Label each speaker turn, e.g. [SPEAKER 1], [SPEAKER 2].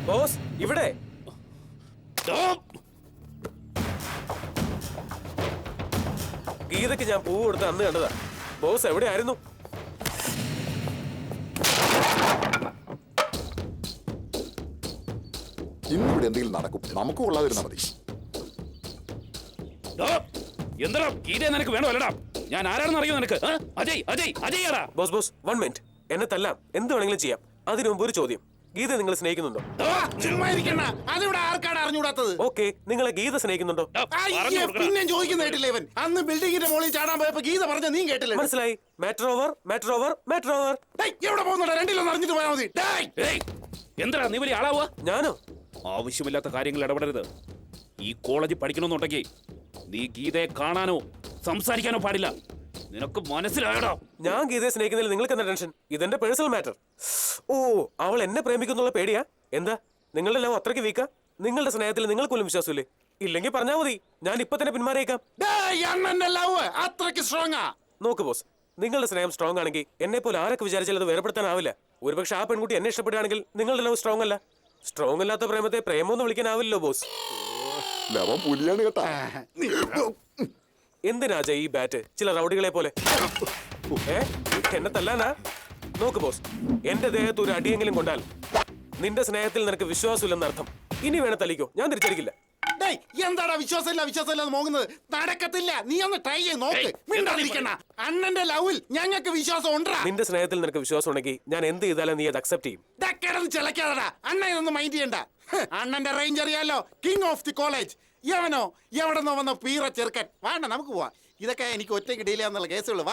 [SPEAKER 1] Boss ഇവിടെ. ഗീതയ്ക്ക് ഞാൻ പൂവ് കൊടുത്ത് അന്ന് കണ്ടതാ. ബോസ് എവിടെയായിരുന്നു?
[SPEAKER 2] ഇന്നിവിടെ എന്തെങ്കിലും നടക്കും. നമുക്ക് കൊള്ളാതിരുന്നാ മതി.
[SPEAKER 3] എന്താ ഗീത നിനക്ക് വേണോ അല്ലടാ? ഞാൻ ആരാണെന്ന് അറിയോ നിനക്ക്? Ajay Ajay Ajay.
[SPEAKER 1] Boss boss 1 minute. എന്നെ തല്ലാം, എന്ത് വേണമെങ്കിലും ചെയ്യാം. അതിനു മുമ്പ് ഒരു ചോദ്യം. ഗീത നിങ്ങൾ സ്നേഹിക്കുന്നുണ്ടോ? ഓക്കെ, നിങ്ങളെ ഗീത സ്നേഹിക്കുന്നുണ്ടോ?
[SPEAKER 4] പിന്നെ ചോദിക്കുന്നേട്ടില്ല ഇവൻ. അന്ന് ബിൽഡിങ്ങിന്റെ മുകളിൽ ചാടാൻ പോയപ്പോ ഗീത പറഞ്ഞ നീ കേട്ടില്ല.
[SPEAKER 1] മനസ്സിലായി. Matter over, matter over, matter over.
[SPEAKER 4] എവിടെ പോകുന്നുണ്ടോ? രണ്ടിലൊന്നും അറിഞ്ഞിട്ട് പോയാൽ മതി.
[SPEAKER 3] എന്താ നീ വലിയ ആളാവുക?
[SPEAKER 1] ഞാനോ?
[SPEAKER 3] ആവശ്യമില്ലാത്ത കാര്യങ്ങൾ ഇടപെടരുത്. ഈ കോളേജിൽ പഠിക്കണമെന്നുണ്ടെങ്കിൽ നീ ഗീതയെ കാണാനോ സംസാരിക്കാനോ പാടില്ല. നിനക്ക് മനസ്സിലായടാ?
[SPEAKER 1] ഞാൻ ഗീതയെ സ്നേഹിക്കുന്നതിൽ നിങ്ങൾക്ക് എന്താ ടെൻഷൻ? ഇതെന്റെ പേഴ്സണൽ മാറ്റർ. ഓ, അവൾ എന്നെ പ്രേമിക്കുന്നുള്ള പേടിയാ? എന്താ നിങ്ങളുടെ ലവ് അത്രയ്ക്ക് വീക്കാ? നിങ്ങളുടെ സ്നേഹത്തിൽ നിങ്ങൾക്ക് പോലും വിശ്വാസമില്ലേ? ഇല്ലെങ്കിൽ പറഞ്ഞാ മതി, ഞാൻ ഇപ്പൊ തന്നെ പിന്മാറിയേക്കാം. നോക്ക് ബോസ്, നിങ്ങളുടെ സ്നേഹം സ്ട്രോങ് ആണെങ്കിൽ എന്നെ പോലെ ആരൊക്കെ വിചാരിച്ചാൽ അത് വേർപെടുത്താനാവില്ല. ഒരുപക്ഷെ ആ പെൺകുട്ടി എന്നെ ഇഷ്ടപ്പെടുകയാണെങ്കിൽ നിങ്ങളുടെ ലവ് സ്ട്രോങ് അല്ല. സ്ട്രോങ് അല്ലാത്ത പ്രേമത്തെ പ്രേമോന്ന് വിളിക്കാനാവില്ലല്ലോ ബോസ്.
[SPEAKER 2] ലവൻ പുലിയാണ് കേട്ടാ.
[SPEAKER 1] എന്തിനാ ജയ് ഈ ബാറ്റ്? ചില റൗഡികളെ പോലെ എന്നെ തല്ലാനാ? നോക്ക് ബോസ്, എന്റെ ദേഹത്ത് ഒരു അടിയെങ്കിലും കൊണ്ടാൽ നിന്റെ സ്നേഹത്തിൽ നിനക്ക് വിശ്വാസമില്ലെന്ന് അർത്ഥം. ഇനി വേണേ തല്ലിക്കോ, ഞാൻ തിരിച്ചടിക്കില്ല.
[SPEAKER 4] എന്താടാ വിശ്വാസമില്ല പോകുന്നത്? നടക്കത്തില്ല. നീ ഒന്ന് ട്രൈ ചെയ്ത് നോക്ക്. മിണ്ടാതിരിക്കണ. അണ്ണന്റെ ലവിൽ ഞങ്ങൾക്ക് വിശ്വാസം ഉണ്ടാ.
[SPEAKER 1] നിന്റെ സ്നേഹത്തിൽ നിനക്ക് വിശ്വാസം ഉണ്ടെങ്കിൽ ഞാൻ എന്ത് ചെയ്താലും നീ അത് അക്സെപ്റ്റ് ചെയ്യും.
[SPEAKER 4] ചിലക്കാതാ. അണ്ണ ഇതൊന്നും മൈൻഡ് ചെയ്യണ്ട. അണ്ണന്റെ റേഞ്ച് അറിയാലോ. King of the college. യവനോ എവിടെന്നോ വന്ന പീറ ചെറുക്കൻ. വേണ്ട, നമുക്ക് പോവാം. ഇതൊക്കെ എനിക്ക് ഒറ്റയ്ക്ക് ഡീൽ ചെയ്യാന്നുള്ള കേസുള്ളൂ.